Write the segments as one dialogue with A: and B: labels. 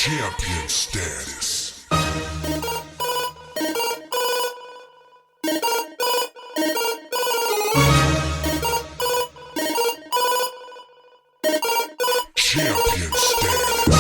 A: Champion status. Champion status.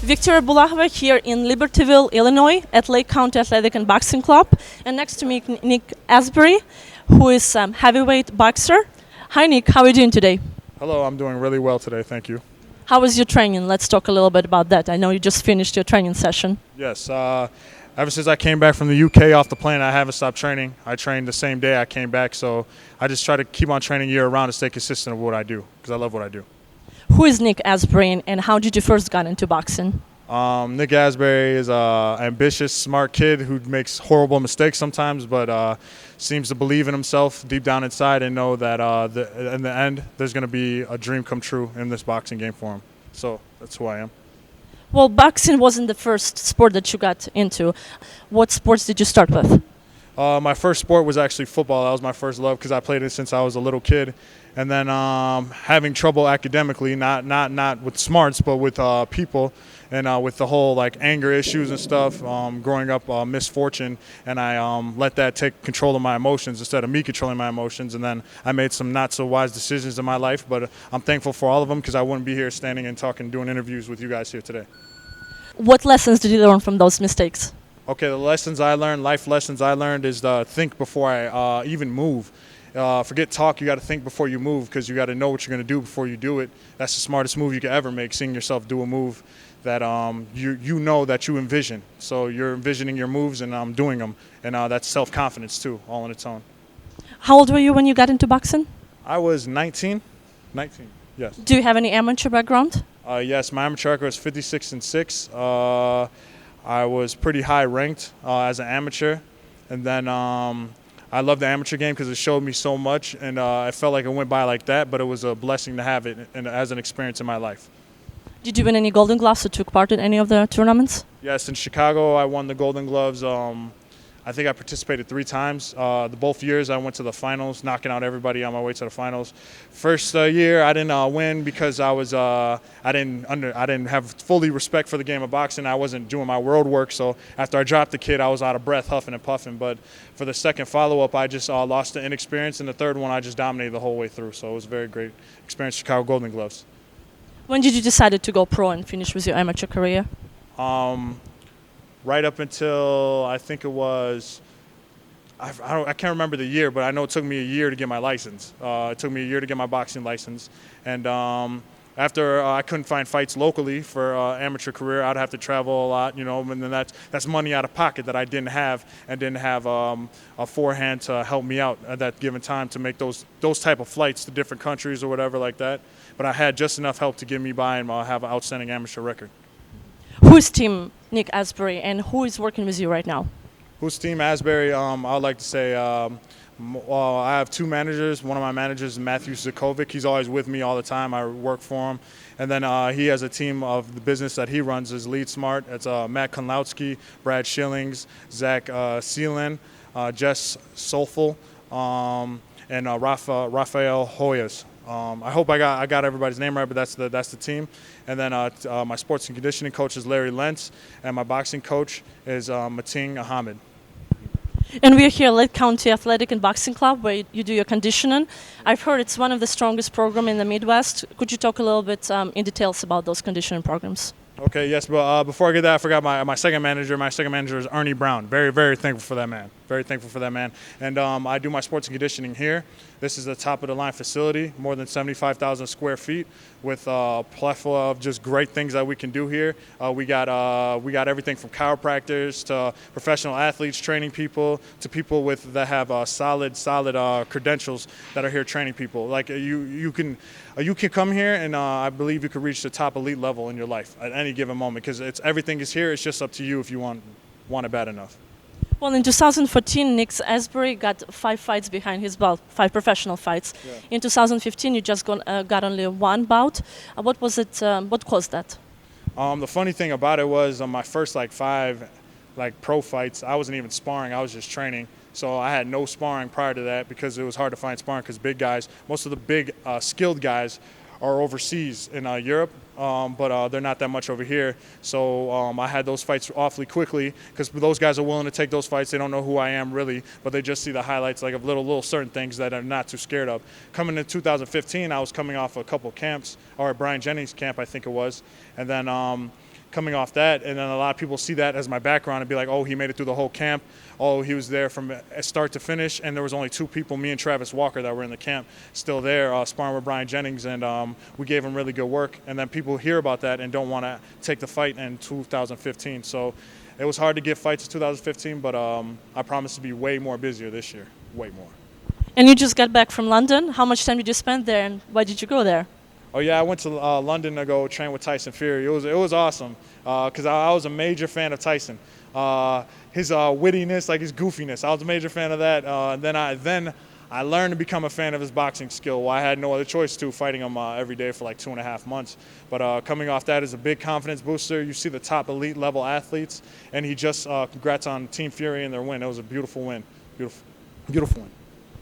B: Victor Bulahwe here in Libertyville, Illinois, at Lake County Athletic and Boxing Club, and next to me Nick Asberry, who is heavyweight boxer. Hi Nick, how are you doing today?
C: Hello, I'm doing really well today, thank you.
B: How was your training? Let's talk a little bit about that. I know you just finished your training session.
C: Yes, ever since I came back from the UK off the plane, I haven't stopped training. I trained the same day I came back, so I just try to keep on training year round to stay consistent with what I do, because I love what I do.
B: Who is Nick Asberry and how did you first get into boxing?
C: Nick Asberry is an ambitious, smart kid who makes horrible mistakes sometimes, but seems to believe in himself deep down inside and know that in the end, there's going to be a dream come true in this boxing game for him. So that's who I am.
B: Well, boxing wasn't the first sport that you got into. What sports did you start with?
C: My first sport was actually football. That was my first love because I played it since I was a little kid. And then having trouble academically, not with smarts, but with people and with the whole like anger issues and stuff. Growing up, misfortune, and I let that take control of my emotions instead of me controlling my emotions. And then I made some not so wise decisions in my life, but I'm thankful for all of them because I wouldn't be here standing and talking, doing interviews with you guys here today.
B: What lessons did you learn from those mistakes?
C: Okay, the lessons I learned, life lessons I learned is to think before I even move. Forget talk, you got to think before you move because you got to know what you're going to do before you do it. That's the smartest move you could ever make, seeing yourself do a move that you know that you envision. So you're envisioning your moves and doing them. And that's self-confidence too, all on its own.
B: How old were you when you got into boxing?
C: I was 19, yes.
B: Do you have any amateur background?
C: Yes, my amateur record was 56-6. I was pretty high ranked as an amateur. And then I love the amateur game because it showed me so much, and I felt like it went by like that, but it was a blessing to have it as an experience in my life.
B: Did you win any Golden Gloves or took part in any of the tournaments?
C: Yes, in Chicago I won the Golden Gloves. I think I participated 3 times. Both years I went to the finals, knocking out everybody on my way to the finals. First year I didn't win because I didn't have fully respect for the game of boxing. I wasn't doing my world work, so after I dropped the kid, I was out of breath, huffing and puffing. But for the second follow-up, I just lost the inexperience, and the third one I just dominated the whole way through. So it was a very great experience. Chicago Golden Gloves.
B: When did you decide to go pro and finish with your amateur career?
C: Right up until I think it was, I can't remember the year, but I know it took me a year to get my license. It took me a year to get my boxing license. And after I couldn't find fights locally for amateur career, I'd have to travel a lot, you know, and then that's money out of pocket that I didn't have and didn't have a forehand to help me out at that given time to make those type of flights to different countries or whatever like that. But I had just enough help to get me by and have an outstanding amateur record.
B: Who's team Nick Asberry and who is working with you right now?
C: Who's team Asberry? I would like to say I have 2 managers. One of my managers is Matthew Zakovic. He's always with me all the time. I work for him. And then he has a team of the business that he runs is Lead Smart. It's Matt Konlowski, Brad Schillings, Zach Seelan, Jess Solful, and Rafael Hoyas. I hope I got everybody's name right, but that's the team. And then my sports and conditioning coach is Larry Lentz, and my boxing coach is Mating Ahmed.
B: And we're here at Lake County Athletic and Boxing Club where you do your conditioning. I've heard it's one of the strongest programs in the Midwest. Could you talk a little bit in details about those conditioning programs?
C: Okay, yes, but before I get that, I forgot my second manager. My second manager is Ernie Brown. Very, very thankful for that man. Very thankful for that man. And I do my sports and conditioning here. This is the top-of-the-line facility, more than 75,000 square feet, with a plethora of just great things that we can do here. We got everything from chiropractors to professional athletes training people to people that have solid credentials that are here training people. Like you can come here and I believe you could reach the top elite level in your life at any given moment because everything is here. It's just up to you if you want it bad enough.
B: Well, in 2014, Nick Asberry got 5 fights behind his belt, 5 professional fights.
C: Yeah.
B: In 2015, you just got only 1 bout. What was it? What caused that?
C: The funny thing about it was my first like 5 like pro fights, I wasn't even sparring, I was just training. So I had no sparring prior to that because it was hard to find sparring because big guys, most of the big skilled guys are overseas in Europe, but they're not that much over here. So I had those fights awfully quickly because those guys are willing to take those fights. They don't know who I am really, but they just see the highlights like of little certain things that I'm not too scared of. Coming in 2015, I was coming off a couple camps, or at Brian Jennings' camp, I think it was, and then coming off that, and then a lot of people see that as my background and be like, oh, he made it through the whole camp. Oh, he was there from start to finish, and there was only 2 people, me and Travis Walker, that were in the camp still there, sparring with Brian Jennings, and we gave him really good work. And then people hear about that and don't want to take the fight in 2015. So it was hard to get fights in 2015, but I promise to be way more busier this year, way more.
B: And you just got back from London. How much time did you spend there, and why did you go there?
C: Oh yeah, I went to London to go train with Tyson Fury. It was awesome because I was a major fan of Tyson. His wittiness, like his goofiness, I was a major fan of that. Then I learned to become a fan of his boxing skill. Well, I had no other choice to fighting him every day for like 2.5 months. But coming off that is a big confidence booster. You see the top elite level athletes, and he just congrats on Team Fury and their win. It was a beautiful win, beautiful win.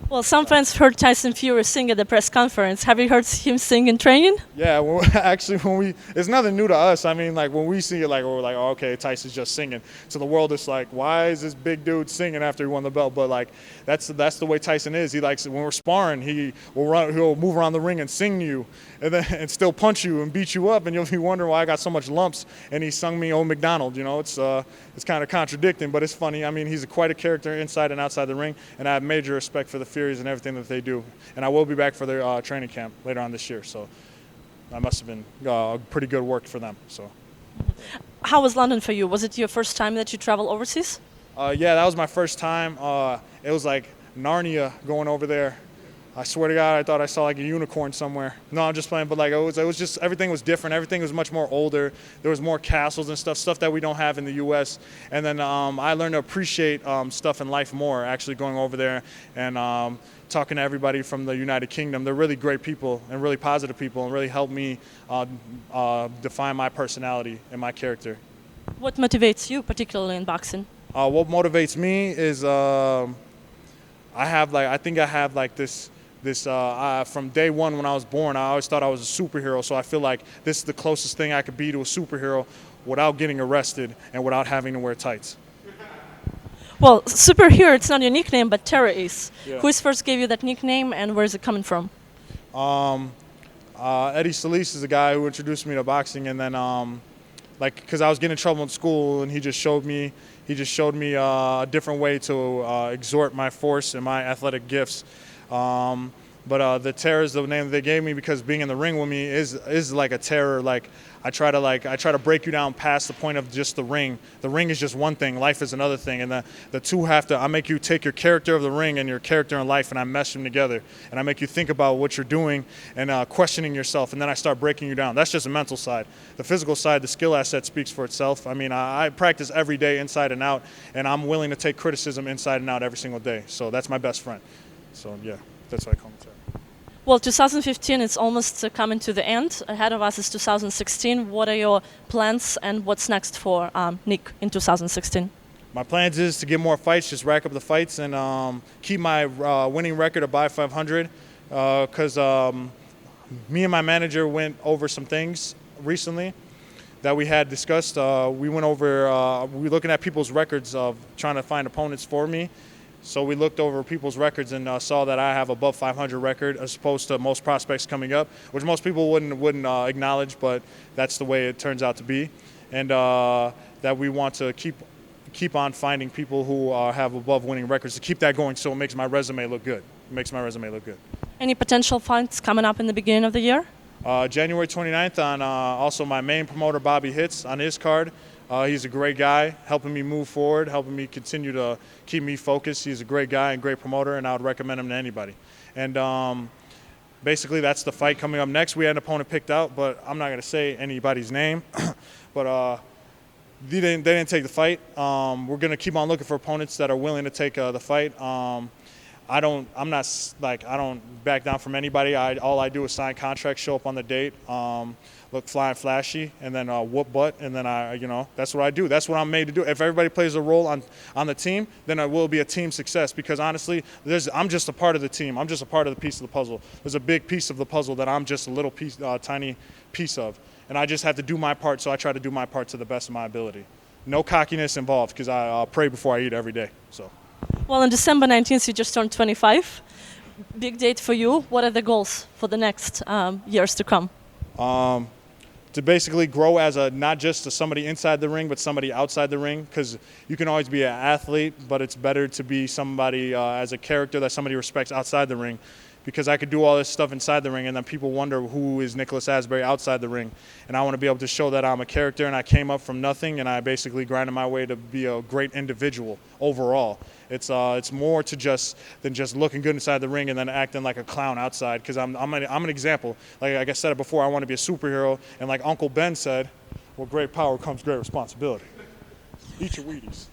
B: Well, some fans heard Tyson Fury sing at the press conference. Have you heard him sing in training?
C: Yeah, well, actually, it's nothing new to us. I mean, like when we see it, like we're like, oh, okay, Tyson's just singing. So the world is like, why is this big dude singing after he won the belt? But like, that's the way Tyson is. He likes when we're sparring, he'll move around the ring and sing to you, and still punch you and beat you up, and you'll be wondering why I got so much lumps. And he sung me "Oh McDonald." You know, it's kind of contradicting, but it's funny. I mean, he's quite a character inside and outside the ring, and I have major respect for the Furies and everything that they do. And I will be back for their training camp later on this year, so that must have been pretty good work for them. So,
B: How was London for you? Was it your first time that you travel overseas?
C: yeah, that was my first time. It was like Narnia going over there. I swear to God, I thought I saw like a unicorn somewhere. No, I'm just playing, but like it was just everything was different. Everything was much more older. There was more castles and stuff that we don't have in the U.S. And then I learned to appreciate stuff in life more. Actually, going over there and talking to everybody from the United Kingdom. They're really great people and really positive people, and really helped me define my personality and my character.
B: What motivates you, particularly in boxing?
C: What motivates me is I think I have like this from day one when I was born, I always thought I was a superhero. So I feel like this is the closest thing I could be to a superhero without getting arrested and without having to wear tights.
B: Well, superhero, it's not your nickname, but Terror is.
C: Yeah.
B: Who first gave you that nickname, and where is it coming from?
C: Eddie Solis is the guy who introduced me to boxing, and then because I was getting in trouble in school, and he just showed me a different way to exhort my force and my athletic gifts. But the terror is the name that they gave me because being in the ring with me is like a terror. Like I try to break you down past the point of just the ring. The ring is just one thing. Life is another thing, and the two have to. I make you take your character of the ring and your character in life, and I mesh them together. And I make you think about what you're doing and questioning yourself, and then I start breaking you down. That's just the mental side. The physical side, the skill asset speaks for itself. I mean, I practice every day inside and out, and I'm willing to take criticism inside and out every single day. So that's my best friend. So yeah, that's why I call him terror.
B: Well, 2015 is almost coming to the end. Ahead of us is 2016. What are your plans, and what's next for Nick in 2016?
C: My plans is to get more fights, just rack up the fights, and keep my winning record above 500. Because me and my manager went over some things recently that we had discussed. We went over, we were looking at people's records of trying to find opponents for me. So we looked over people's records and saw that I have above 500 record as opposed to most prospects coming up, which most people wouldn't acknowledge, but that's the way it turns out to be. And that we want to keep on finding people who have above winning records to keep that going, so it makes my resume look good. It makes my resume look good.
B: Any potential fights coming up in the beginning of the year?
C: January 29th on also my main promoter, Bobby Hitz, on his card. He's a great guy, helping me move forward, helping me continue to keep me focused. He's a great guy and great promoter, and I would recommend him to anybody. And basically, that's the fight coming up next. We had an opponent picked out, but I'm not going to say anybody's name. But they didn't take the fight. We're gonna keep on looking for opponents that are willing to take the fight. I don't back down from anybody. All I do is sign contracts, show up on the date, look fly and flashy, and then whoop butt, and then that's what I do. That's what I'm made to do. If everybody plays a role on the team, then it will be a team success. Because honestly, I'm just a part of the team. I'm just a part of the piece of the puzzle. There's a big piece of the puzzle that I'm just a little piece, tiny piece of, and I just have to do my part. So I try to do my part to the best of my ability. No cockiness involved, because I pray before I eat every day. So.
B: Well, on December 19th, you just turned 25. Big date for you. What are the goals for the next years to come?
C: To basically grow as not just somebody inside the ring, but somebody outside the ring. Because you can always be an athlete, but it's better to be somebody as a character that somebody respects outside the ring. Because I could do all this stuff inside the ring, and then people wonder who is Nicholas Asberry outside the ring. And I want to be able to show that I'm a character, and I came up from nothing, and I basically grinded my way to be a great individual overall. It's more than just looking good inside the ring and then acting like a clown outside. Because I'm an example. Like I said it before, I want to be a superhero, and like Uncle Ben said, with great power comes great responsibility. Eat your Wheaties.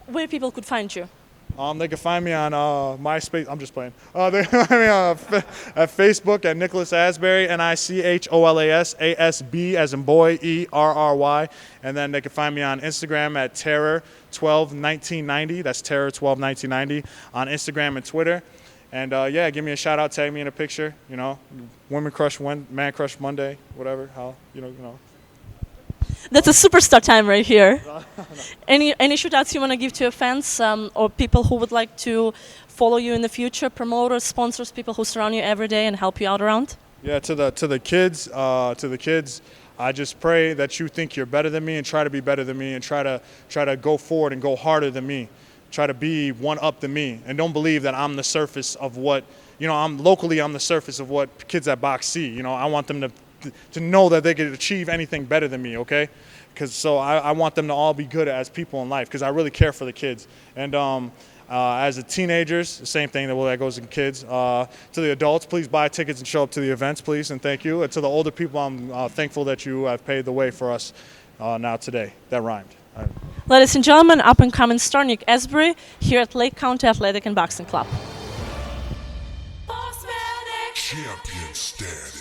B: Where people could find you?
C: They can find me on MySpace. I'm just playing. They can find me at Facebook at Nicholas Asberry, Nicholas ASB as in boy, ERRY. And then they can find me on Instagram at Terror121990. That's Terror121990 on Instagram and Twitter. And give me a shout out, tag me in a picture. Women Crush Man Crush Monday, whatever.
B: That's a superstar time right here. Any shout outs you want to give to your fans or people who would like to follow you in the future, promoters, sponsors, people who surround you every day and help you out around?
C: Yeah, to the kids, I just pray that you think you're better than me and try to be better than me and try to go forward and go harder than me. Try to be one up than me, and don't believe that I'm the surface of what I'm the surface of what kids at box see. I want them to know that they could achieve anything better than me, okay? Because I want them to all be good as people in life, because I really care for the kids. And as the teenagers, the same thing that goes in kids. To the adults, please buy tickets and show up to the events, please, and thank you. And to the older people, I'm thankful that you have paved the way for us now today. That rhymed.
B: Ladies and gentlemen, up-and-coming star Nick Asberry here at Lake County Athletic and Boxing Club.
A: Champion status.